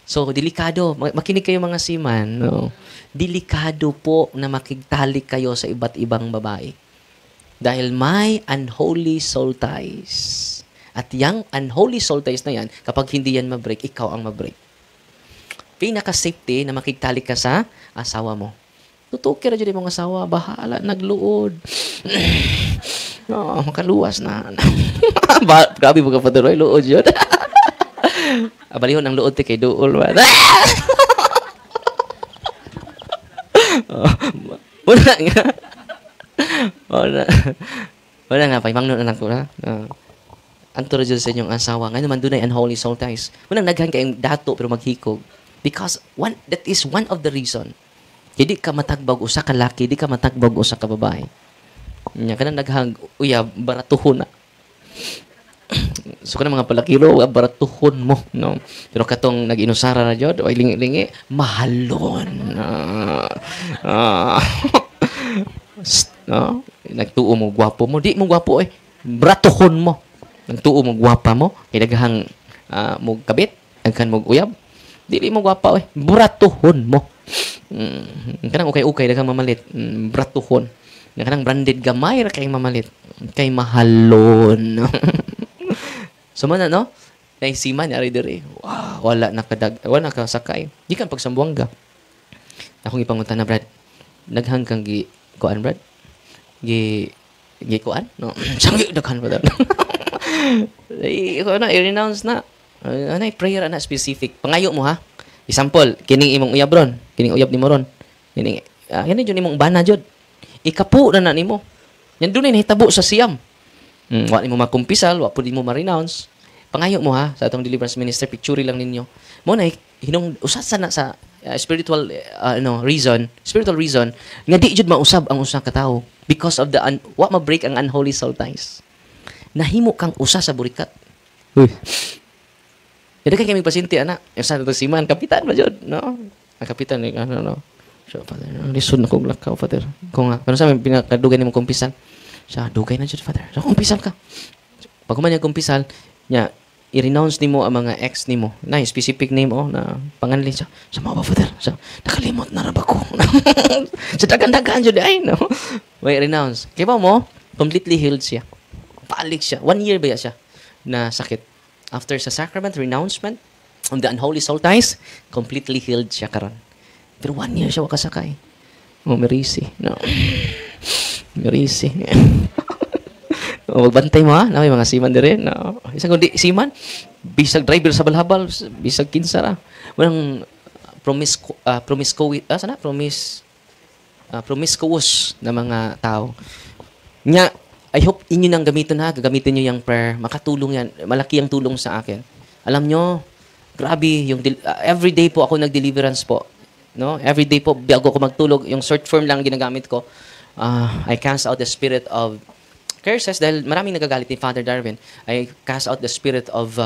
So, delikado. Makinig kayo mga seaman, no? Delikado po na makigtalik kayo sa iba't ibang babae. Dahil may unholy soul ties. At yung unholy soul ties na yan, kapag hindi yan mabreak, ikaw ang mabreak. Pinaka-safety na makigtalik ka sa asawa mo. Tutuki ra dyan yung mga asawa, bahala, nagluod. No, makaluwas na. Grabe mo ka pa tuloy, luod yun. Abalihon ang luod kay duol. Wala nga. Wala nga, paimangnon anak ko na. Anturo dyan sa inyong asawa. Ngayon naman doon ay unholy soul ties. Walang naghan kayong dato pero maghikog. Because that is one of the reason. Hindi ka matagbag usa ka laki, di ka matagbag usa ka babae. Nya kanang naghang uya baratuhon na. So kanang mga palakiro, baratuhon mo, no. Pero katong nag-inusara na jud, oy lingi-lingi, mahalon. No? Nagtuo mo gwapo mo, di mo gwapo bratuhon mo. Nagtuo mo gwapa mo, kay daghang mo kabit, daghan mo uyab. Dili mo gwapa bratuhon mo. Kanang ukay-ukay daghang mamalit, bratuhon. Kanang branded gamay ra kay mamalit, kay mahalon. So man no? Naisiman ari diri. Wow, wala wala nakasakay. Di kan pagsambuanga. Akong ipangunta na Brad. Daghang kang kuan Brad. Kuan? No. Sangi daghan ba? Iko na i-renounce na. Anay prayer na specific. Pangayo mo ha. Example, kining imong uyab ron. Kining uyab nimo ron. Kining kini jud imong bana jud. Ikapu na nimo. Yan dunay nahitabo sa siyam. Wa nimo makumpisal, wa pud nimo ma-renounce. Pangayo mo ha sa atong deliverance minister, picture lang ninyo. Mo na hinong usat sana sa spiritual reason nga di jud mausab ang usa ka tawo because of the wa ma-break ang unholy soul ties. Nahimo kang usa sa burikat. Uy. Ida kay kami pasyente ana, yung sa to siman kapitan ba jud, no? Ang kapitan ni no. So father, lisod na kog lakaw father. Kung nga, sa pinakadugay nimo kumpisan. Sa dugay na jud father. So kumpisal ka. Pag man yung kumpisal, nya i-renounce nimo ang mga ex nimo. Na specific name na panganli siya. Sa mga ba father? Sa nakalimot na ra ba ko? Sa dagan-dagan jud ay no. Wait, renounce. Kaya ba mo completely healed siya. Balik siya. 1 year ba siya na sakit. After sa sacrament, renouncement of the unholy soul ties, completely healed siya karon. Pero 1 year siya wakasakay. Merisi. No. Merisi. Magbantay mo ha. Na may mga siman din. No. Isang kundi siman, bisag driver sa balhabal, bisag kinsara. Walang promiscuous na mga tao. Nya, I hope inyo nang gamitin ha. Gagamitin nyo yung prayer. Makatulong yan. Malaki ang tulong sa akin. Alam nyo, grabe, yung everyday po ako nag-deliverance po. No? Everyday po, bago ko magtulog, yung short form lang ginagamit ko. I cast out the spirit of curses dahil maraming nagagalit ni Father Darwin. I cast out the spirit of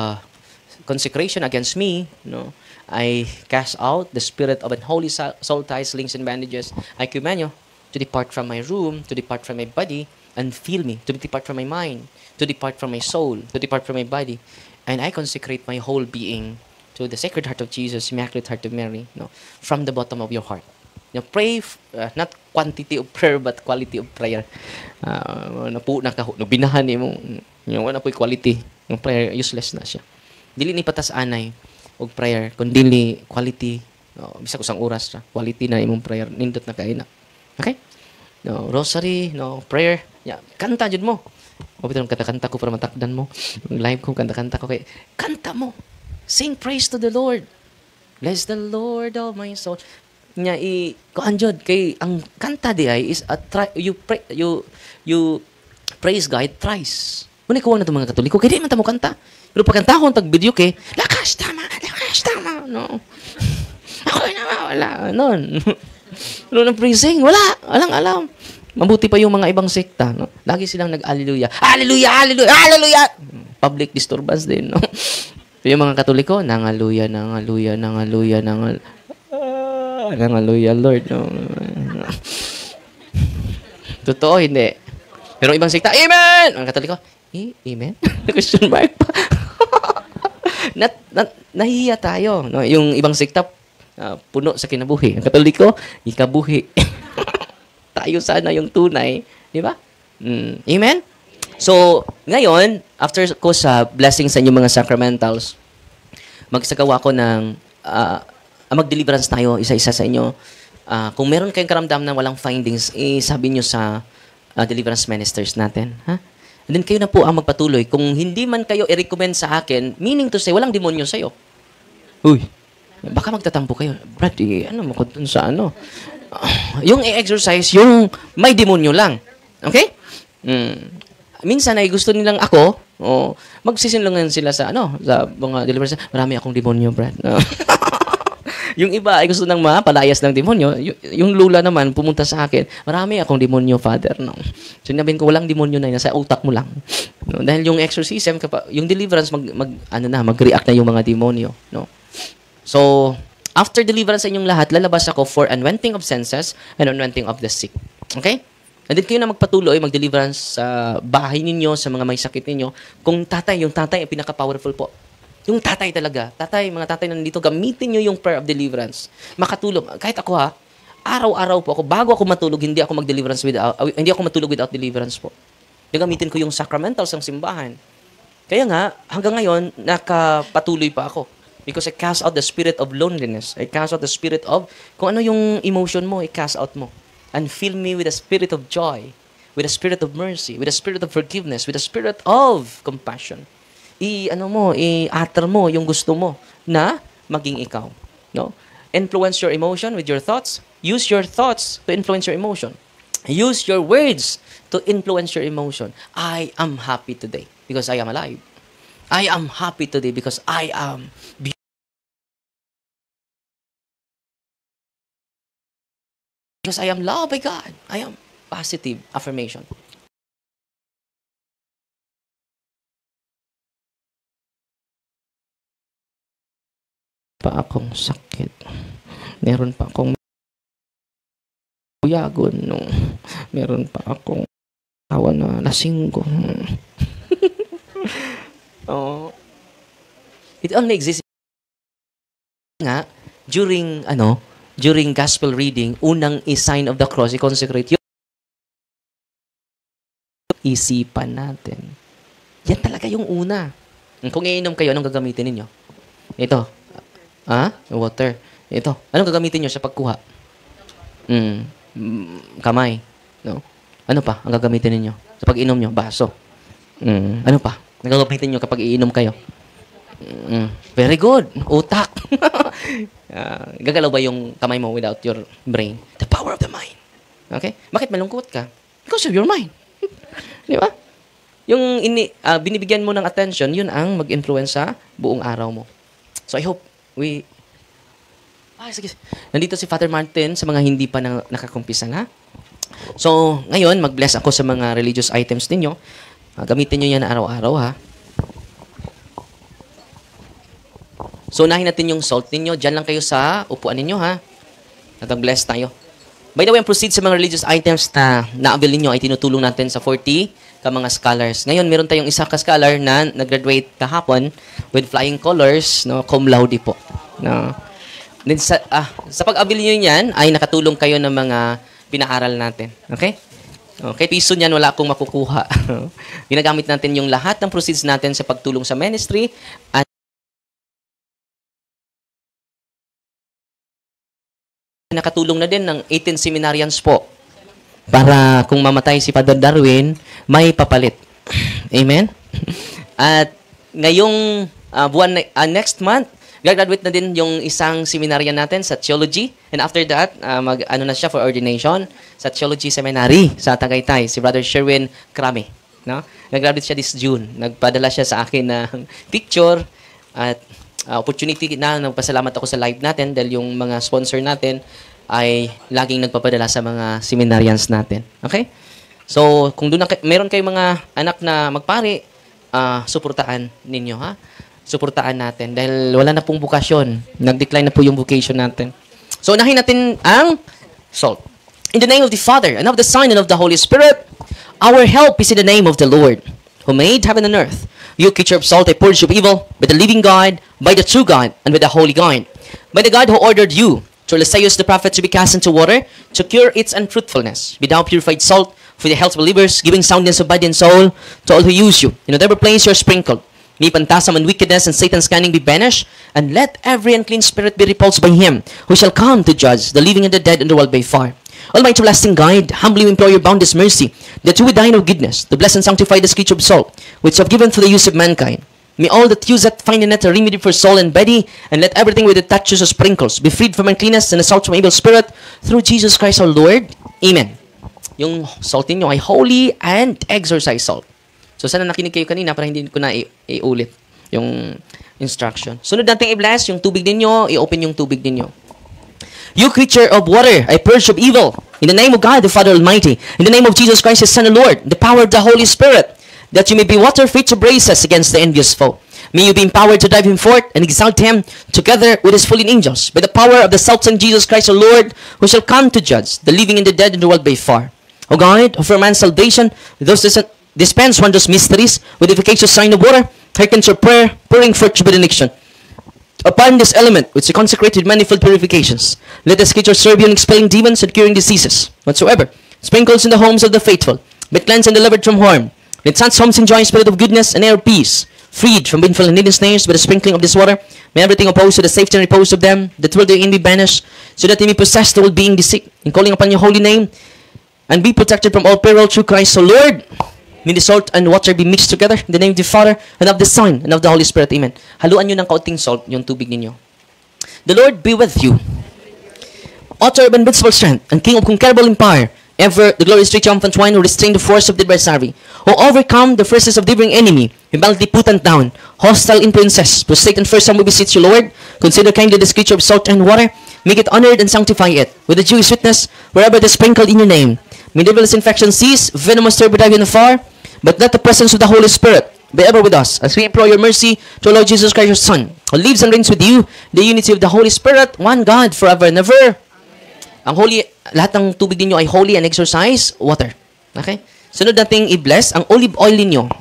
consecration against me. No? I cast out the spirit of unholy soul ties, links, and bandages. I command you, to depart from my room, to depart from my body, and fill me, to depart from my mind, to depart from my soul, to depart from my body. And I consecrate my whole being to the Sacred Heart of Jesus, Immaculate Heart of Mary, no, from the bottom of your heart. Pray, not quantity of prayer, but quality of prayer. Binahan mo, wala po quality. Yung prayer, useless na siya. Dili ni patas anay og prayer, kundi quality, bisa kusang oras, quality na imong prayer, nindot na kaina. Okay? No, rosary, no, prayer. Kanta jud mo. Mabitong kanta ko para matakdan mo. Live ko, kanta ko. Kanta mo. Sing praise to the Lord. Bless the Lord of my soul. Kuan jud kay ang kanta di ay is you praise God thrice. Muna ko na itong mga Katoliko kay di man ta mo kanta. Pero pag kanta ko tag video kay lakas tama. No. Ako na wala non. Ano nang praising? Wala. Alang-alam. Mabuti pa yung mga ibang sekta, no? Lagi silang nag-alleluia. Hallelujah, hallelujah, hallelujah. Public disturbance din, no? Yung mga Katoliko, nangaluya, Lord. No? Totoo, hindi. Pero ibang sekta, amen! Ang Katoliko, amen? Question mark pa. Nahihiya tayo. No? Yung ibang sekta, puno sa kinabuhi. Ang Katoliko, ikabuhi. Tayo sana yung tunay. Di ba? Amen? So, ngayon, after ko sa blessing sa inyong mga sacramentals, magsagawa ko ng mag-deliverance tayo isa-isa sa inyo. Kung meron kayong karamdam na walang findings, sabi nyo sa deliverance ministers natin. Ha? And then kayo na po ang magpatuloy. Kung hindi man kayo i-recommend sa akin, meaning to say, walang demonyo sa'yo. Uy, baka magtatampo kayo. Brad, ano mo ko dun sa ano? Yung i-exercise, yung may demonyo lang. Okay? Minsan ay gusto nilang ako, magsisinlungan sila sa sa mga deliverance. Marami akong demonyo, Brad. Yung iba ay gusto nang mapalayas ng demonyo. Yung lula naman pumunta sa akin, marami akong demonyo, Father. No? So sinabihin ko, walang demonyo na nasa utak mo lang. No? Dahil yung exorcism, yung deliverance, mag-react na yung mga demonyo. No? So, after deliverance sa inyong lahat, lalabas ako for anointing of senses and anointing of the sick. Okay? And then kayo na magpatuloy, mag-deliverance sa bahay ninyo, sa mga may sakit ninyo. Kung yung tatay ay pinaka-powerful po. Yung tatay talaga. Mga tatay na nandito, gamitin nyo yung prayer of deliverance. Makatulog. Kahit ako araw-araw po ako, bago ako matulog, hindi ako matulog without deliverance po. Gagamitin ko yung sacramentals ng simbahan. Kaya nga, hanggang ngayon, nakapatuloy pa ako. Because I cast out the spirit of loneliness. I cast out the spirit of, kung ano yung emotion mo, i-cast out mo. And fill me with a spirit of joy, with a spirit of mercy, with a spirit of forgiveness, with a spirit of compassion. I-atter mo yung gusto mo na maging ikaw. No? Influence your emotion with your thoughts. Use your thoughts to influence your emotion. Use your words to influence your emotion. I am happy today because I am alive. I am happy today because I am because I am loved by God. I am positive affirmation. Pa akong sakit. Meron pa akong buyagon, no. Meron pa akong tawa na lasinggo. It only exists nga during gospel reading, unang sign of the cross, i-consecrate yung isipan natin. Yan talaga yung una. Kung iinom kayo, anong gagamitin ninyo? Ito. Water. Ito. Anong gagamitin nyo sa pagkuha? Kamay. No? Ano pa ang gagamitin ninyo? Sa pag-inom nyo? Baso. Ano pa? Ang gagamitin nyo kapag iinom kayo? Very good. Utak. Gagalaw ba yung kamay mo without your brain? The power of the mind. Okay? Bakit malungkot ka? Because of your mind. Di ba? Yung binibigyan mo ng attention, yun ang mag-influence sa buong araw mo. So I hope sige. Nandito si Father Martin sa mga hindi pa nakakumpisa na. So, ngayon, mag-bless ako sa mga religious items ninyo. Gamitin nyo yan araw-araw, ha? So, unahin natin yung salt ninyo. Diyan lang kayo sa upuan ninyo, ha? At mag-bless tayo. By the way, ang proceeds sa mga religious items na na-avail ninyo ay tinutulong natin sa 40 ka mga scholars. Ngayon, meron tayong isa ka scholar na nag-graduate kahapon with flying colors, no, cum laude po. No. Then sa pag-avail niyo yan, ay nakatulong kayo ng mga pinaaral natin. Okay? Okay, piso niyan wala akong makukuha. Ginagamit natin yung lahat ng proceeds natin sa pagtulong sa ministry at nakatulong na din ng 18 seminarians po para kung mamatay si Father Darwin, may papalit. Amen? At ngayong next month, graduate na din yung isang seminarian natin sa theology. And after that, ano na siya for ordination sa theology seminary sa Tagaytay, si Brother Sherwin Krame. No? Nag-graduate siya this June. Nagpadala siya sa akin ng picture at opportunity na nagpasalamat ako sa live natin dahil yung mga sponsor natin ay laging nagpapadala sa mga seminarians natin. Okay? So, kung doon meron kayong mga anak na magpari, suportaan ninyo, ha? Suportaan natin dahil wala na pong bukasyon. Nag-decline na po yung vocation natin. So, unahin natin ang salt. In the name of the Father, and of the Son, and of the Holy Spirit, our help is in the name of the Lord, who made heaven and earth. You, creature of salt, a purge of evil, by the living God, by the true God, and by the holy God. By the God who ordered you, through Esaias the prophet, to be cast into water, to cure its unfruitfulness. Be thou purified salt, for the health of believers, giving soundness of body and soul to all who use you. In whatever place you are sprinkled, may phantasm and wickedness and Satan's cunning be banished, and let every unclean spirit be repulsed by him, who shall come to judge the living and the dead in the world by fire. Almighty everlasting God, humbly we implore your boundless mercy, that you with thine of goodness, to bless and sanctify this creature of salt, which you have given for the use of mankind. May all that use it find in it a remedy for soul and body, and let everything with it touches or sprinkles be freed from uncleanness and assault from evil spirit, through Jesus Christ our Lord. Amen. Yung salt ninyo ay holy and exorcised salt. So sana nakinig kayo kanina para hindi ko na iulit yung instruction. Sunod natin i-bless yung tubig ninyo, i-open yung tubig ninyo. You creature of water, I purge of evil. In the name of God, the Father Almighty. In the name of Jesus Christ, His Son, the Lord. The power of the Holy Spirit. That you may be water fit to brace us against the envious foe. May you be empowered to drive him forth and exalt him together with his fallen angels. By the power of the self-same Jesus Christ, our Lord, who shall come to judge the living and the dead in the world by fire. O God, of man's salvation, those dispense wondrous mysteries with the efficacious sign of water, hearken to your prayer, pouring forth your benediction. Upon this element, which is consecrated manifold purifications, let the scripture serve you in expelling demons and curing diseases, whatsoever, sprinkles in the homes of the faithful, but cleansed and delivered from harm. Let such homes enjoy a spirit of goodness and air of peace, freed from painful and hidden snares by the sprinkling of this water. May everything opposed to the safety and repose of them, that will therein be banished, so that they may possess the world being the sick, in calling upon your holy name, and be protected from all peril through Christ, so Lord. May the salt and water be mixed together in the name of the Father, and of the Son, and of the Holy Spirit. Amen. Haluan nyo ng kaunting salt yung tubig ninyo. The Lord be with you. Author of invincible strength, and King of conquerable empire, ever the glorious triumphant one who restrained the force of the adversary, who overcome the forces of the devouring enemy, who boldly put down hostile influences, prostrate and first time we beseech you, Lord, consider kindly this creature of salt and water, make it honored and sanctify it, with the Jewish witness, wherever it is sprinkled in your name. May devil's infection cease, venomous turbo dive in afar, but let the presence of the Holy Spirit be ever with us, as we implore your mercy to our Lord Jesus Christ, your Son, who lives and reigns with you, the unity of the Holy Spirit, one God, forever and ever. Ang holy, lahat ng tubig ninyo ay holy and exorcised water. Okay? Sunod nating i-bless ang olive oil ninyo.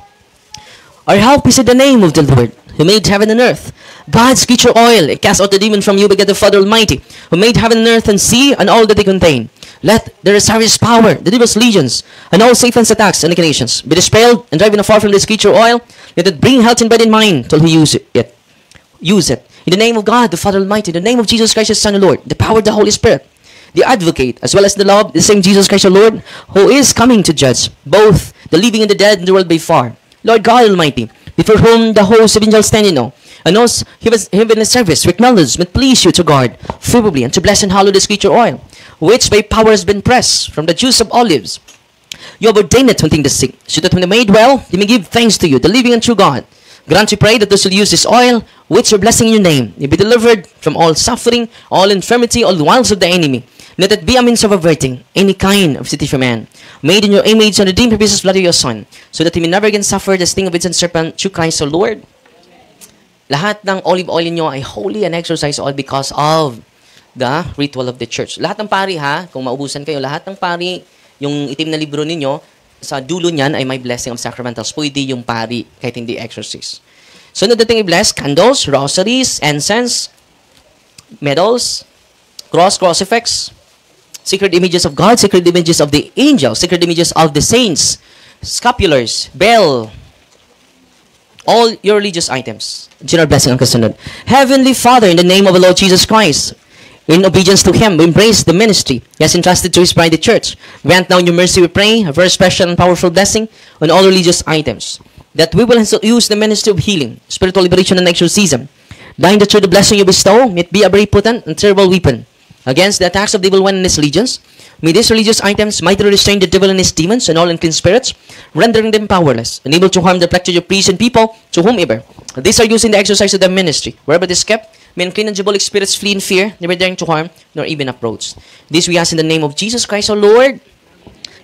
Our help is in the name of the Lord, who made heaven and earth. God's creature oil, it cast out the demon from you by God the Father Almighty, who made heaven and earth and sea and all that they contain. Let the Resarius power, the devil's legions, and all Satan's attacks and inclinations be dispelled and driven afar from this creature oil. Let it bring health in body and mind till he use it. Use it. In the name of God, the Father Almighty, in the name of Jesus Christ, His Son, the Lord, the power of the Holy Spirit, the advocate, as well as the love, the same Jesus Christ, our Lord, who is coming to judge both the living and the dead in the world by far. Lord God Almighty, before whom the host of angels stand, and us heavenly service, with knowledge, may please you to guard, favorably, and to bless and hallow this creature oil, which by power has been pressed from the juice of olives. You have ordained it to heal the sick, so that when they made well, they may give thanks to you, the living and true God. Grant, we pray, that those who use this oil, which are blessing in your name, may be delivered from all suffering, all infirmity, all the wiles of the enemy. Let it be a means of averting any kind of city for man, made in your image and redeemed by precious blood of your Son, so that he may never again suffer the sting of its serpent, through Christ our Lord. Lahat ng olive oil niyo ay holy and exorcised oil because of the ritual of the church. Lahat ng pari ha, kung maubusan kayo, lahat ng pari, yung itim na libro ninyo, sa dulo niyan ay may blessing of sacramentals. Pwede yung pari, kahit hindi exorcist. Sunod natin i-bless, candles, rosaries, incense, medals, cross, crucifix, sacred images of God, sacred images of the angels, sacred images of the saints, scapulars, bell, all your religious items. General blessing ang kasunod. Heavenly Father, in the name of the Lord Jesus Christ, in obedience to Him, we embrace the ministry He has entrusted to His bride, the church. Grant now in your mercy, we pray, a very special and powerful blessing on all religious items, that we will use the ministry of healing, spiritual liberation, and exorcism. Bind that through the blessing you bestow, may it be a very potent and terrible weapon against the attacks of the evil one and his legions. May these religious items mightily restrain the devil and his demons and all unclean spirits, rendering them powerless, unable to harm the plectrude of priests and people to whomever these are used in the exercise of the ministry. Wherever this kept, may unclean and diabolic spirits flee in fear, never daring to harm, nor even approach. This we ask in the name of Jesus Christ, our Lord.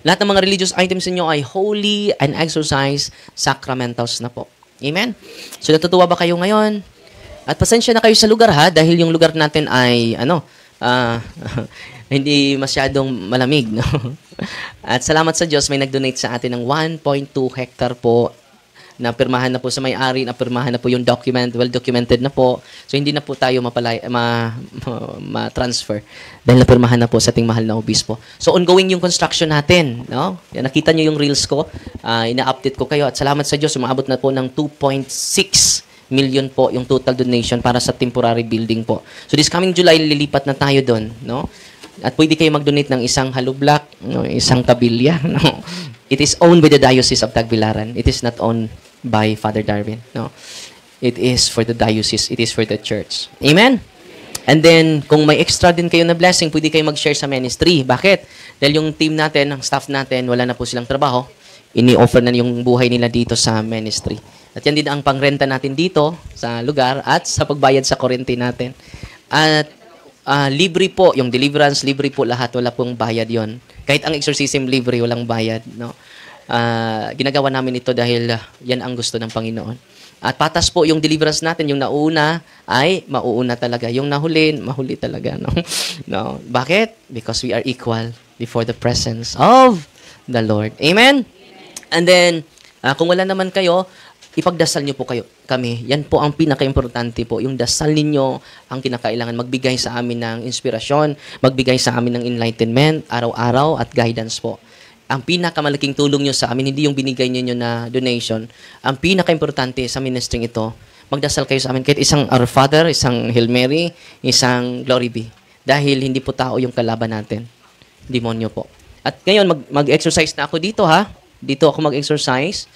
Lahat ng mga religious items ninyo ay holy and exercise sacramentals na po. Amen? So, natutuwa ba kayo ngayon? At pasensya na kayo sa lugar ha, dahil yung lugar natin ay, hindi masyadong malamig. No? At salamat sa Diyos, may nag-donate sa atin ng 1.2 hectare po, na pirmahan na po sa may-ari, na pirmahan na po yung document, well-documented na po. So, hindi na po tayo ma-transfer dahil napirmahan na po sa ating mahal na obispo. So, ongoing yung construction natin. No? Yan, nakita nyo yung reels ko. Ina-update ko kayo. At salamat sa Diyos, umabot na po ng 2.6 million po yung total donation para sa temporary building po. So, this coming July, lilipat na tayo doon. No? At pwede kayo mag-donate ng isang hollow block, no? Isang kabilya. No? It is owned by the Diocese of Tagbilaran. It is not owned by Father Darwin. No. It is for the diocese. It is for the church. Amen? And then, kung may extra din kayo na blessing, pwede kayo mag-share sa ministry. Bakit? Dahil yung team natin, ang staff natin, wala na po silang trabaho. Ini-offer na yung buhay nila dito sa ministry. At yan din ang pangrenta natin dito sa lugar at sa pagbayad sa kuryente natin. At libre po, yung deliverance, libre po lahat. Wala pong bayad yon. Kahit ang exorcism libre, walang bayad. No? Ginagawa namin ito dahil yan ang gusto ng Panginoon. At patas po yung deliverance natin, yung nauna ay mauuna talaga. Yung nahuli, mahuli talaga. No? No. Bakit? Because we are equal before the presence of the Lord. Amen? And then, kung wala naman kayo, ipagdasal niyo po kami. Yan po ang pinaka-importante po. Yung dasal ninyo ang kinakailangan. Magbigay sa amin ng inspirasyon, magbigay sa amin ng enlightenment, araw-araw at guidance po. Ang pinakamalaking tulong nyo sa amin, hindi yung binigay niyo na donation. Ang pinaka-importante sa ministry ito, magdasal kayo sa amin. Kahit isang Our Father, isang Hail Mary, isang Glory Be. Dahil hindi po tao yung kalaban natin. Demonyo po. At ngayon, mag-exercise na ako dito ha. Dito ako mag-exercise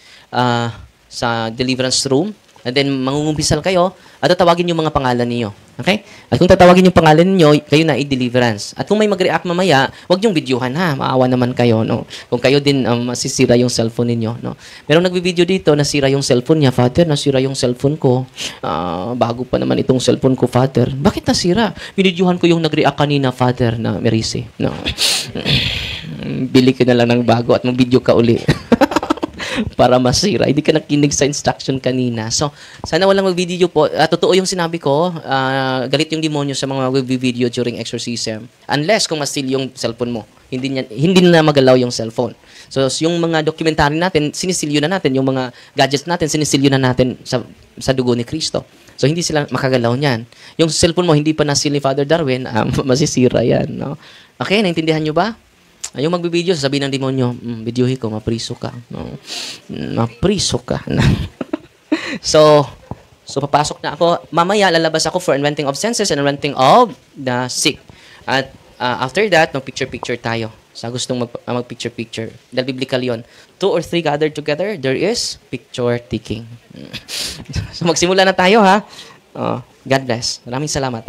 sa deliverance room. And then, mangungumpisal kayo at tatawagin yung mga pangalan niyo. Okay? At kung tatawagin yung pangalan niyo, kayo na i-deliverance. At kung may mag-react mamaya, wag yung videohan ha. Maawa naman kayo. No? Kung kayo din masisira yung cellphone ninyo. No? Merong nagbi-video dito, nasira yung cellphone niya. Father, nasira yung cellphone ko. Bago pa naman itong cellphone ko, Father. Bakit nasira? Binidyohan ko yung nag-react kanina, Father, na Merisi. No? Bili ka na lang ng bago at mag-video ka uli. Para masira. Hindi ka nakinig sa instruction kanina. So, sana walang mag-video po. Totoo yung sinabi ko, galit yung demonyo sa mga mag-video during exorcism. Unless kung ma-steal yung cellphone mo. Hindi na magalaw yung cellphone. So, yung mga documentary natin, sinisilyo na natin. Yung mga gadgets natin, sinisilyo na natin sa dugo ni Kristo. So, hindi sila makagalaw niyan. Yung cellphone mo, hindi pa na-steal ni Father Darwin, masisira yan. No? Okay, naintindihan nyo ba? Yung magbibideo, sasabihin ng demonyo, videohi ko, mapriso ka. No? Mapriso ka. So, papasok na ako. Mamaya, lalabas ako for anointing of senses and anointing of the sick. At after that, mag-picture-picture tayo. Sa gustong mag-picture-picture. Dahil biblical yun. 2 or 3 gathered together, there is picture taking. So, magsimula na tayo, ha? God bless. Maraming salamat.